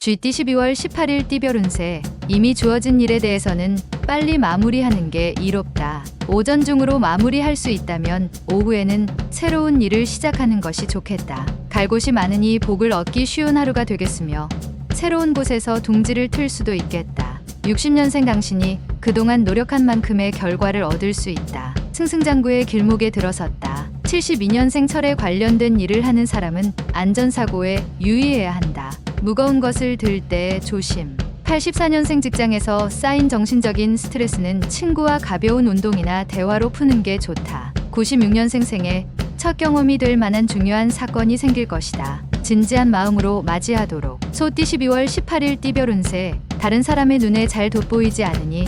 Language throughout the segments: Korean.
GT 12월 18일 띠별 운세. 이미 주어진 일에 대해서는 빨리 마무리하는 게 이롭다. 오전 중으로 마무리할 수 있다면 오후에는 새로운 일을 시작하는 것이 좋겠다. 갈 곳이 많으니 복을 얻기 쉬운 하루가 되겠으며 새로운 곳에서 둥지를 틀 수도 있겠다. 60년생 당신이 그동안 노력한 만큼의 결과를 얻을 수 있다. 승승장구의 길목에 들어섰다. 72년생 철에 관련된 일을 하는 사람은 안전사고에 유의해야 한다. 무거운 것을 들 때 조심. 84년생 직장에서 쌓인 정신적인 스트레스는 친구와 가벼운 운동이나 대화로 푸는 게 좋다. 96년생 생에 첫 경험이 될 만한 중요한 사건이 생길 것이다. 진지한 마음으로 맞이하도록. 소띠 12월 18일 띠별 운세. 다른 사람의 눈에 잘 돋보이지 않으니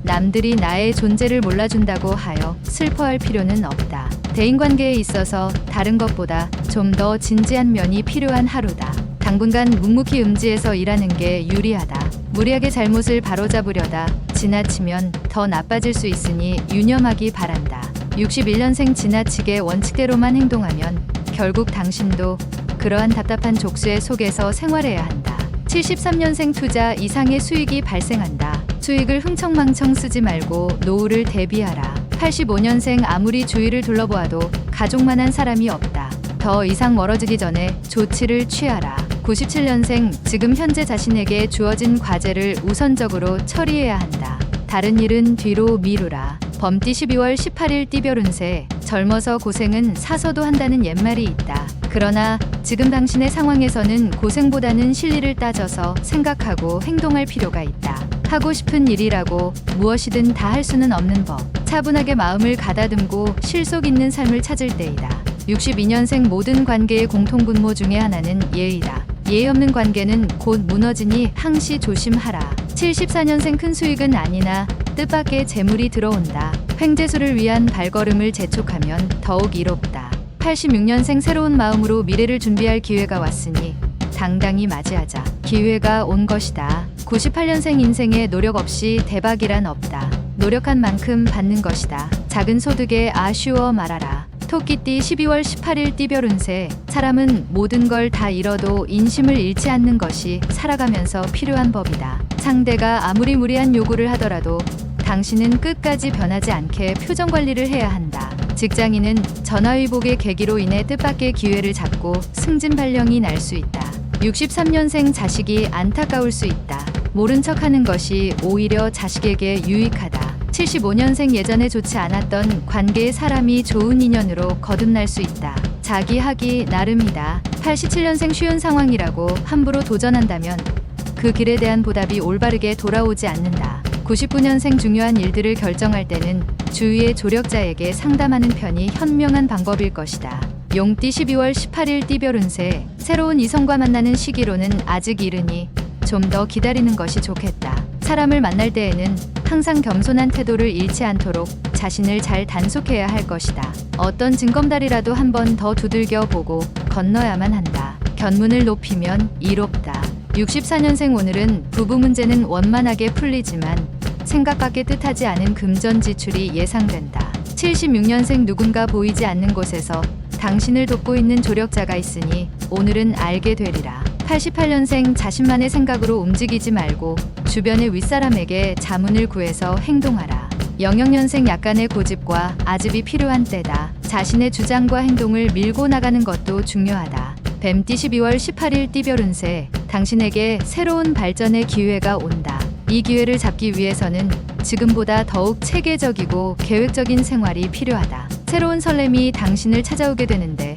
남들이 나의 존재를 몰라준다고 하여 슬퍼할 필요는 없다. 대인관계에 있어서 다른 것보다 좀 더 진지한 면이 필요한 하루다. 당분간 묵묵히 음지에서 일하는 게 유리하다. 무리하게 잘못을 바로잡으려다 지나치면 더 나빠질 수 있으니 유념하기 바란다. 61년생 지나치게 원칙대로만 행동하면 결국 당신도 그러한 답답한 족쇄 속에서 생활해야 한다. 73년생 투자 이상의 수익이 발생한다. 수익을 흥청망청 쓰지 말고 노후를 대비하라. 85년생 아무리 주위를 둘러보아도 가족만한 사람이 없다. 더 이상 멀어지기 전에 조치를 취하라. 97년생 지금 현재 자신에게 주어진 과제를 우선적으로 처리해야 한다. 다른 일은 뒤로 미루라. 범띠 12월 18일 띠별 운세. 젊어서 고생은 사서도 한다는 옛말이 있다. 그러나 지금 당신의 상황에서는 고생보다는 실리를 따져서 생각하고 행동할 필요가 있다. 하고 싶은 일이라고 무엇이든 다 할 수는 없는 법. 차분하게 마음을 가다듬고 실속 있는 삶을 찾을 때이다. 62년생 모든 관계의 공통분모 중에 하나는 예의다. 예의 없는 관계는 곧 무너지니 항시 조심하라. 74년생 큰 수익은 아니나 뜻밖의 재물이 들어온다. 횡재수를 위한 발걸음을 재촉하면 더욱 이롭다. 86년생 새로운 마음으로 미래를 준비할 기회가 왔으니 당당히 맞이하자. 기회가 온 것이다. 98년생 인생에 노력 없이 대박이란 없다. 노력한 만큼 받는 것이다. 작은 소득에 아쉬워 말아라. 토끼띠 12월 18일 띠별 운세. 사람은 모든 걸 다 잃어도 인심을 잃지 않는 것이 살아가면서 필요한 법이다. 상대가 아무리 무리한 요구를 하더라도 당신은 끝까지 변하지 않게 표정 관리를 해야 한다. 직장인은 전화위복의 계기로 인해 뜻밖의 기회를 잡고 승진 발령이 날 수 있다. 63년생 자식이 안타까울 수 있다. 모른 척하는 것이 오히려 자식에게 유익하다. 75년생 예전에 좋지 않았던 관계의 사람이 좋은 인연으로 거듭날 수 있다. 자기 하기 나름이다. 87년생 쉬운 상황이라고 함부로 도전한다면 그 길에 대한 보답이 올바르게 돌아오지 않는다. 99년생 중요한 일들을 결정할 때는 주위의 조력자에게 상담하는 편이 현명한 방법일 것이다. 용띠 12월 18일 띠별 운세. 새로운 이성과 만나는 시기로는 아직 이르니 좀 더 기다리는 것이 좋겠다. 사람을 만날 때에는 항상 겸손한 태도를 잃지 않도록 자신을 잘 단속해야 할 것이다. 어떤 징검다리라도 한 번 더 두들겨 보고 건너야만 한다. 견문을 높이면 이롭다. 64년생 오늘은 부부 문제는 원만하게 풀리지만 생각밖의 뜻하지 않은 금전 지출이 예상된다. 76년생 누군가 보이지 않는 곳에서 당신을 돕고 있는 조력자가 있으니 오늘은 알게 되리라. 88년생 자신만의 생각으로 움직이지 말고 주변의 윗사람에게 자문을 구해서 행동하라. 00년생 약간의 고집과 아집이 필요한 때다. 자신의 주장과 행동을 밀고 나가는 것도 중요하다. 뱀띠 12월 18일 띠별 운세. 당신에게 새로운 발전의 기회가 온다. 이 기회를 잡기 위해서는 지금보다 더욱 체계적이고 계획적인 생활이 필요하다. 새로운 설렘이 당신을 찾아오게 되는데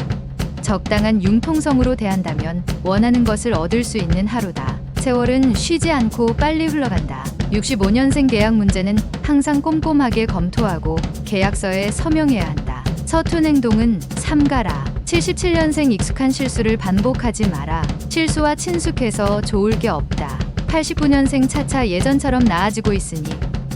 적당한 융통성으로 대한다면 원하는 것을 얻을 수 있는 하루다. 세월은 쉬지 않고 빨리 흘러간다. 65년생 계약 문제는 항상 꼼꼼하게 검토하고 계약서에 서명해야 한다. 서툰 행동은 삼가라. 77년생 익숙한 실수를 반복하지 마라. 실수와 친숙해서 좋을 게 없다. 89년생 차차 예전처럼 나아지고 있으니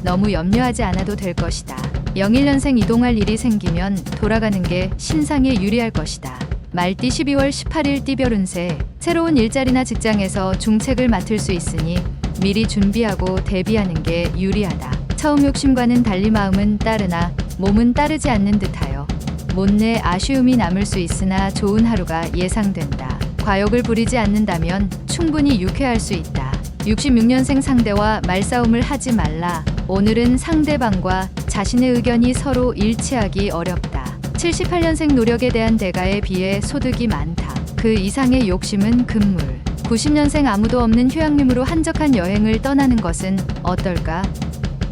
너무 염려하지 않아도 될 것이다. 01년생 이동할 일이 생기면 돌아가는 게 신상에 유리할 것이다. 말띠 12월 18일 띠별 운세. 새로운 일자리나 직장에서 중책을 맡을 수 있으니 미리 준비하고 대비하는 게 유리하다. 처음 욕심과는 달리 마음은 따르나 몸은 따르지 않는 듯하여 못내 아쉬움이 남을 수 있으나 좋은 하루가 예상된다. 과욕을 부리지 않는다면 충분히 유쾌할 수 있다. 66년생 상대와 말싸움을 하지 말라. 오늘은 상대방과 자신의 의견이 서로 일치하기 어렵다. 78년생 노력에 대한 대가에 비해 소득이 많다. 그 이상의 욕심은 금물. 90년생 아무도 없는 휴양림으로 한적한 여행을 떠나는 것은 어떨까?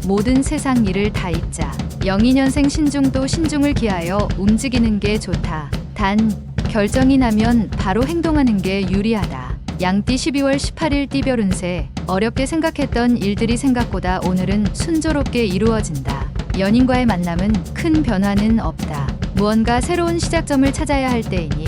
모든 세상 일을 다 잊자. 02년생 신중도 신중을 기하여 움직이는 게 좋다. 단 결정이 나면 바로 행동하는 게 유리하다. 양띠 12월 18일 띠별 운세. 어렵게 생각했던 일들이 생각보다 오늘은 순조롭게 이루어진다. 연인과의 만남은 큰 변화는 없다. 무언가 새로운 시작점을 찾아야 할 때이니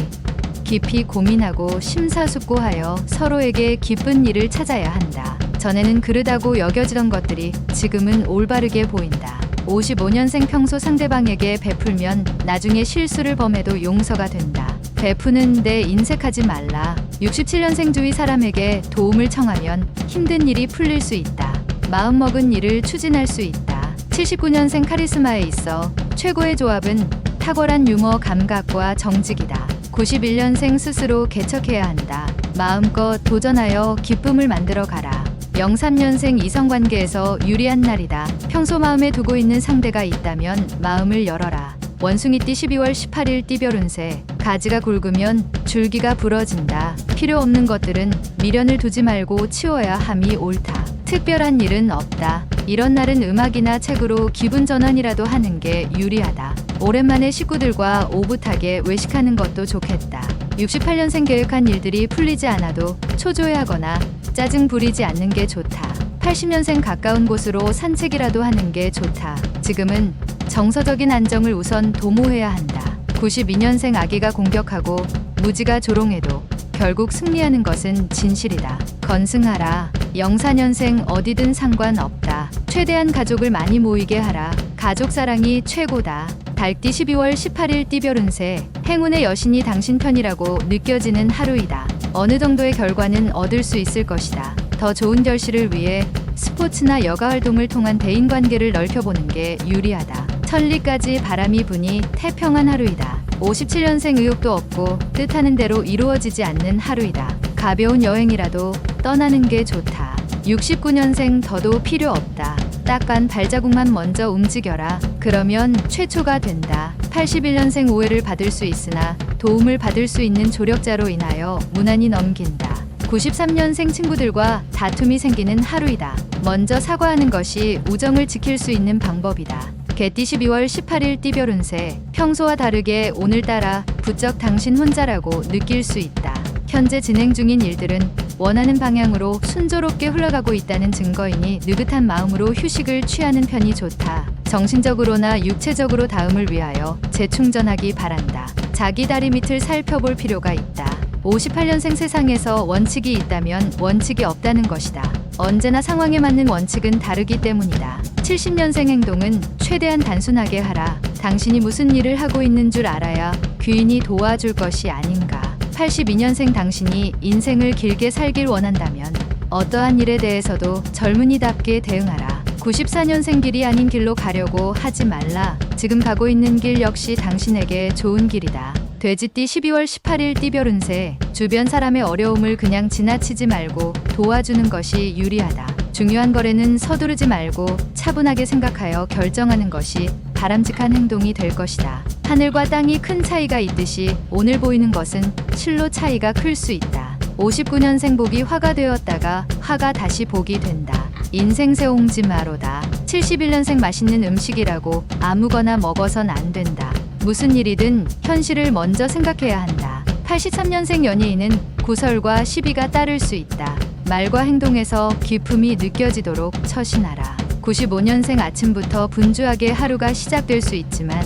깊이 고민하고 심사숙고하여 서로에게 기쁜 일을 찾아야 한다. 전에는 그르다고 여겨지던 것들이 지금은 올바르게 보인다. 55년생 평소 상대방에게 베풀면 나중에 실수를 범해도 용서가 된다. 베푸는데 인색하지 말라. 67년생 주위 사람에게 도움을 청하면 힘든 일이 풀릴 수 있다. 마음먹은 일을 추진할 수 있다. 79년생 카리스마에 있어 최고의 조합은 탁월한 유머 감각과 정직이다. 91년생 스스로 개척해야 한다. 마음껏 도전하여 기쁨을 만들어 가라. 03년생 이성관계에서 유리한 날이다. 평소 마음에 두고 있는 상대가 있다면 마음을 열어라. 원숭이띠 12월 18일 띠별 운세. 가지가 굵으면 줄기가 부러진다. 필요 없는 것들은 미련을 두지 말고 치워야 함이 옳다. 특별한 일은 없다. 이런 날은 음악이나 책으로 기분 전환이라도 하는 게 유리하다. 오랜만에 식구들과 오붓하게 외식하는 것도 좋겠다. 68년생 계획한 일들이 풀리지 않아도 초조해하거나 짜증 부리지 않는 게 좋다. 80년생 가까운 곳으로 산책이라도 하는 게 좋다. 지금은 정서적인 안정을 우선 도모해야 한다. 92년생 아기가 공격하고 무지가 조롱해도 결국 승리하는 것은 진실이다. 건승하라. 04년생 어디든 상관없다. 최대한 가족을 많이 모이게 하라. 가족 사랑이 최고다. 달띠 12월 18일 띠별 운세. 행운의 여신이 당신 편이라고 느껴지는 하루이다. 어느 정도의 결과는 얻을 수 있을 것이다. 더 좋은 결실을 위해 스포츠나 여가 활동을 통한 대인관계를 넓혀보는 게 유리하다. 천리까지 바람이 부니 태평한 하루이다. 57년생 의욕도 없고 뜻하는 대로 이루어지지 않는 하루이다. 가벼운 여행이라도 떠나는 게 좋다. 69년생 더도 필요 없다. 딱한 발자국만 먼저 움직여라. 그러면 최초가 된다. 81년생 오해를 받을 수 있으나 도움을 받을 수 있는 조력자로 인하여 무난히 넘긴다. 93년생 친구들과 다툼이 생기는 하루이다. 먼저 사과하는 것이 우정을 지킬 수 있는 방법이다. 개띠 12월 18일 띠별 운세. 평소와 다르게 오늘따라 부쩍 당신 혼자라고 느낄 수 있다. 현재 진행 중인 일들은 원하는 방향으로 순조롭게 흘러가고 있다는 증거이니 느긋한 마음으로 휴식을 취하는 편이 좋다. 정신적으로나 육체적으로 다음을 위하여 재충전하기 바란다. 자기 다리 밑을 살펴볼 필요가 있다. 58년생 세상에서 원칙이 있다면 원칙이 없다는 것이다. 언제나 상황에 맞는 원칙은 다르기 때문이다. 70년생 행동은 최대한 단순하게 하라. 당신이 무슨 일을 하고 있는 줄 알아야 귀인이 도와줄 것이 아닌가. 82년생 당신이 인생을 길게 살길 원한다면 어떠한 일에 대해서도 젊은이답게 대응하라. 94년생 길이 아닌 길로 가려고 하지 말라. 지금 가고 있는 길 역시 당신에게 좋은 길이다. 돼지띠 12월 18일 띠별 운세. 주변 사람의 어려움을 그냥 지나치지 말고 도와주는 것이 유리하다. 중요한 거래는 서두르지 말고 차분하게 생각하여 결정하는 것이 바람직한 행동이 될 것이다. 하늘과 땅이 큰 차이가 있듯이 오늘 보이는 것은 실로 차이가 클 수 있다. 59년생 복이 화가 되었다가 화가 다시 복이 된다. 인생 새옹지마로다. 71년생 맛있는 음식이라고 아무거나 먹어선 안 된다. 무슨 일이든 현실을 먼저 생각해야 한다. 83년생 연예인은 구설과 시비가 따를 수 있다. 말과 행동에서 기품이 느껴지도록 처신하라. 95년생 아침부터 분주하게 하루가 시작될 수 있지만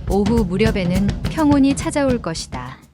오후 무렵에는 평온이 찾아올 것이다.